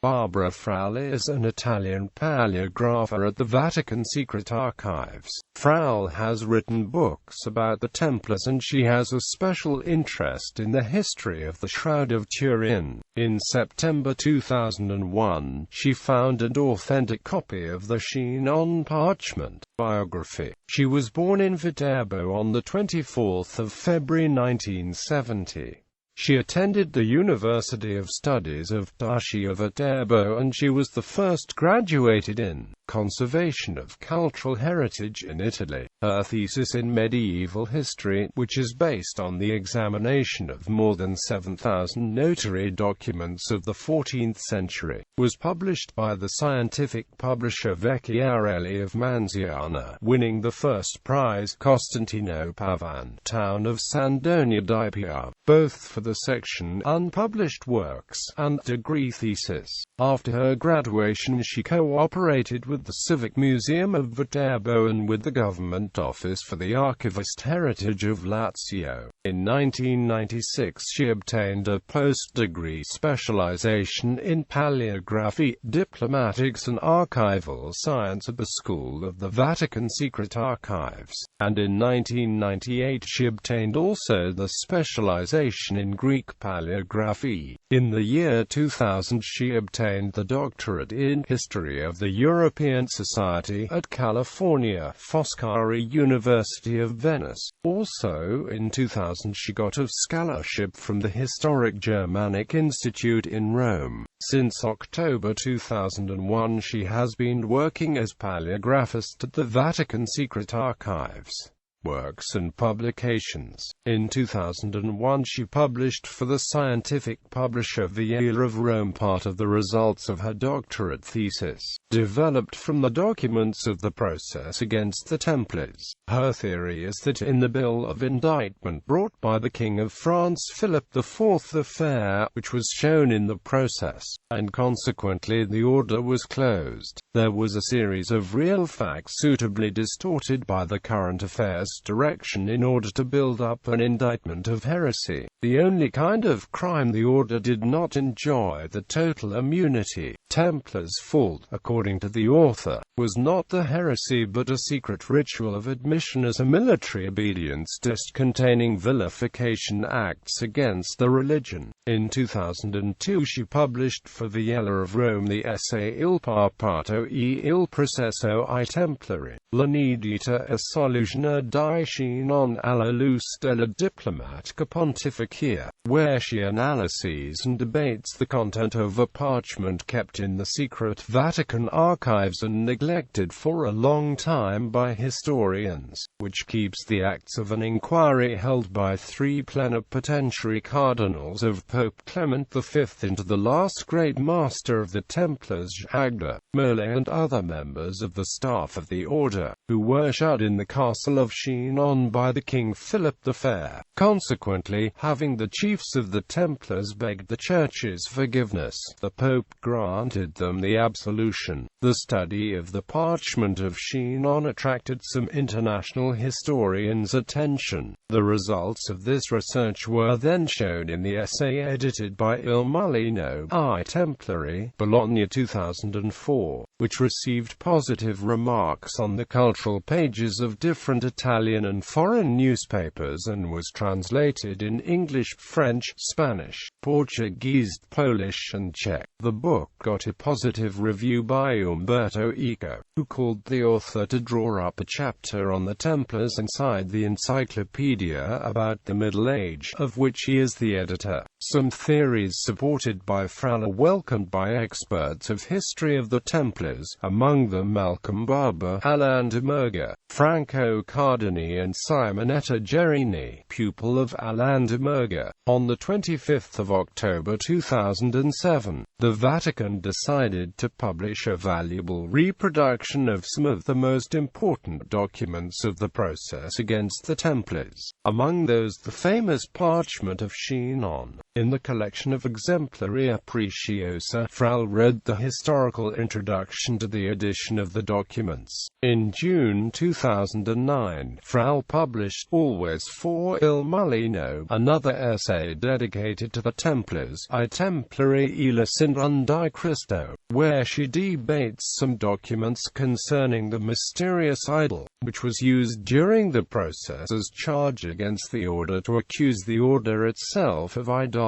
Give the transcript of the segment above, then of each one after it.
Frale is an Italian paleographer at the Vatican Secret Archives.Frale has written books about the Templars, and she has a special interest in the history of the Shroud of Turin. In September 2001, she found an authentic copy of the Chinon Parchment biography. She was born in Viterbo on the 24th of February 1970. She attended the University of Studies of Viterbo, and she was the first graduated in conservation of cultural heritage in Italy. Her thesis in medieval history, which is based on the examination of more than 7,000 notary documents of the 14th century, was published by the scientific publisher Vecchiarelli of Manziana, winning the first prize Costantino Pavan, town of Sandonia di Piave, both for the section Unpublished Works and degree thesis. After her graduation, she cooperated with the Civic Museum of Viterbo and with the Government Office for the Archivist Heritage of Lazio. In 1996 she obtained a post-degree specialization in paleography, diplomatics and archival science at the School of the Vatican Secret Archives, and in 1998 she obtained also the specialization in Greek paleography. In the year 2000 she obtained the doctorate in History of the European Society at California Foscari University of Venice. Also in 2000 she got a scholarship from the Historic Germanic Institute in Rome. Since October 2001 she has been working as paleographist at the Vatican Secret Archives. Works and publications. In 2001 she published for the scientific publisher Viola of Rome part of the results of her doctorate thesis, developed from the documents of the process against the Templars. Her theory is that in the bill of indictment brought by the King of France Philip IV affair, which was shown in the process, and consequently the order was closed, there was a series of real facts suitably distorted by the current affairs direction in order to build up an indictment of heresy. The only kind of crime the order did not enjoy the total immunity. Templars' fault, according to the author, was not the heresy but a secret ritual of admission as a military obedience test containing vilification acts against the religion. In 2002 she published for Viola of Rome the essay Il Papato e il Processo ai Templari, l'inedita soluzione di Chinon alla luce della diplomatica pontificia, where she analyses and debates the content of a parchment kept in the secret Vatican archives and neglected for a long time by historians, which keeps the acts of an inquiry held by 3 plenipotentiary cardinals of Pope Clement V into the last great master of the Templars, Agda, Merle and other members of the staff of the order, who were shut in the castle of Chinon by the King Philip the Fair. Consequently, having the chiefs of the Templars begged the Church's forgiveness, the Pope granted them the absolution. The study of the parchment of Chinon attracted some international historians' attention. The results of this research were then shown in the essay edited by Il Mulino I Templari, Bologna 2004, which received positive remarks on the cultural pages of different Italian and foreign newspapers and was translated in English, French, Spanish, Portuguese, Polish and Czech. The book got a positive review by Umberto Eco, who called the author to draw up a chapter on the Templars inside the encyclopedia about the Middle Age, of which he is the editor. Some theories supported by Frale are welcomed by experts of history of the Templars, among them Malcolm Barber, Alain de Murger, Franco Cardini and Simonetta Gerini, pupil of Alain de Murger. On the 25th of October 2007, the Vatican decided to publish a valuable reproduction of some of the most important documents of the process against the Templars, among those the famous Parchment of Chinon. In the collection of Exemplaria Preciosa, Frale read the historical introduction to the edition of the documents. In June 2009, Frale published Always for Il Mulino, another essay dedicated to the Templars, I Templari e la Sindran di Cristo, where she debates some documents concerning the mysterious idol, which was used during the process as charge against the order to accuse the order itself of idolatry,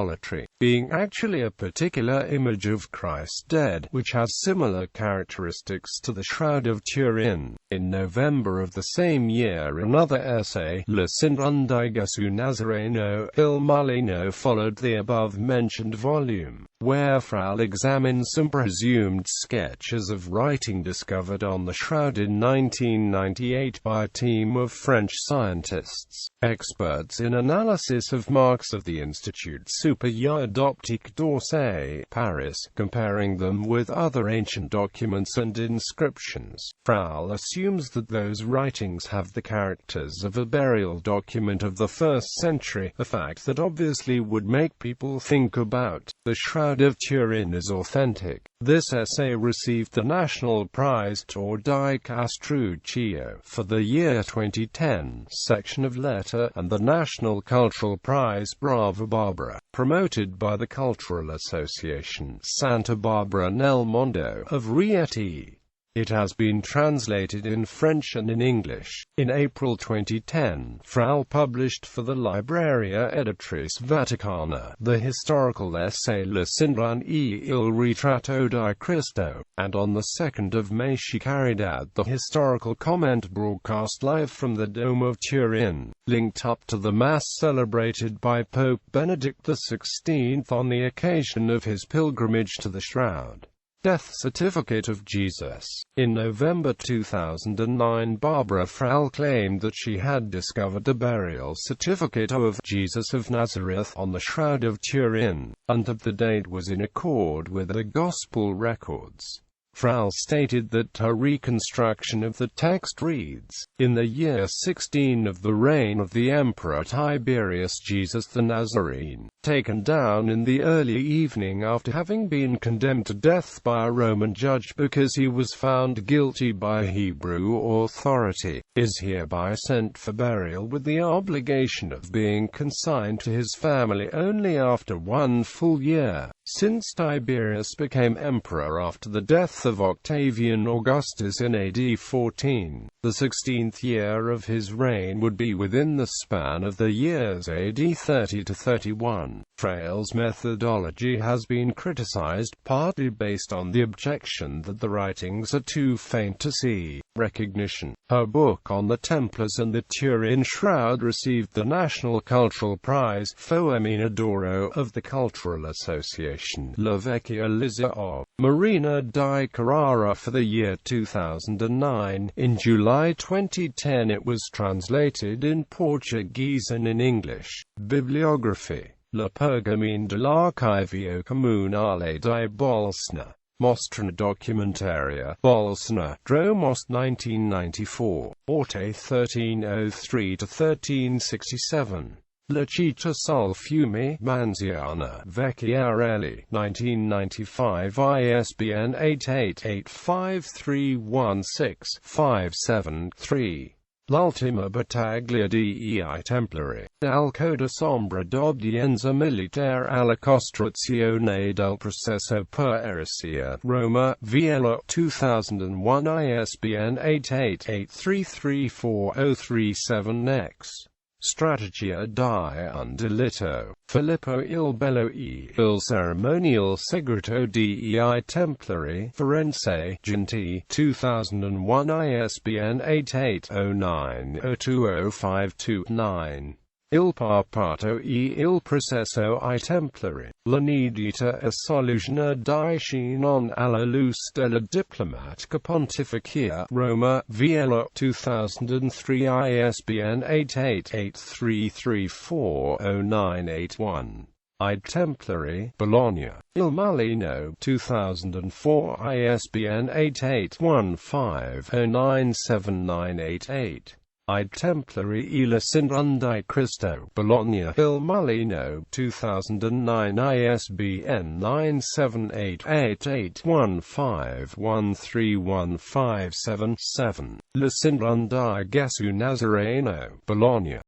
being actually a particular image of Christ dead, which has similar characteristics to the Shroud of Turin. In November of the same year, another essay, La Sindran di Gesù Nazareno il Mulino, followed the above-mentioned volume, where Frale examines some presumed sketches of writing discovered on the shroud in 1998 by a team of French scientists, experts in analysis of marks of the Institut Supérieur d'Optique d'Orsay, Paris, comparing them with other ancient documents and inscriptions. Frale assumes that those writings have the characters of a burial document of the 1st century, a fact that obviously would make people think about the Shroud of Turin is authentic. This essay received the National Prize Tor di Castruccio for the year 2010 section of Letter, and the National Cultural Prize Brava Barbara, promoted by the Cultural Association Santa Barbara nel Mondo of Rieti. It has been translated in French and in English. In April 2010, Frale published for the Libreria Editrice Vaticana the historical essay La Sindran e il Ritratto di Cristo, and on the 2nd of May she carried out the historical comment broadcast live from the Dome of Turin, linked up to the Mass celebrated by Pope Benedict XVI on the occasion of his pilgrimage to the Shroud. Death Certificate of Jesus. In November 2009, Barbara Frale claimed that she had discovered the burial certificate of Jesus of Nazareth on the Shroud of Turin, and that the date was in accord with the Gospel records. Frale stated that her reconstruction of the text reads, "In the year 16 of the reign of the Emperor Tiberius, Jesus the Nazarene, taken down in the early evening after having been condemned to death by a Roman judge because he was found guilty by Hebrew authority, is hereby sent for burial with the obligation of being consigned to his family only after 1 full year. Since Tiberius became emperor after the death of Octavian Augustus in AD 14, the 16th year of his reign would be within the span of the years AD 30 to 31. Frale's methodology has been criticized, partly based on the objection that the writings are too faint to see recognition. Her book on the Templars and the Turin Shroud received the National Cultural Prize Foemina d'Oro of the Cultural Association La Vecchia Lizza of Marina di Carrara for the year 2009. In July 2010 it was translated in Portuguese and in English. Bibliography. La Pergamene dell'Archivio Comunale di Bolsena. Mostra Documentaria, Bolsena, Dromost 1994, Orte 1303–1367. La Città sul Fiume, Manziana, Vecchiarelli, 1995, ISBN 8885316573. L'ultima battaglia dei Templari, al coda sombra d'obbedienza militare alla costruzione del processo per eresia, Roma, Vienna, 2001, ISBN 8883340337X. Strategia di un delitto. Filippo il Bello e il Cerimonial Segreto dei Templari, Firenze, Genti, 2001, ISBN 8809020529. Il Papato e il Processo ai Templari. L'Inedita e soluzione di Chinon alla luce della diplomatica pontificia, Roma, Vienna, 2003, ISBN 8883340981. I Templari, Bologna. Il Mulino, 2004, ISBN 8815097988. I Templari e la Cinrundi Cristo, Bologna, Il Mulino, 2009, ISBN 9788815131577, La Cinrundi Gesù Nazareno, Bologna.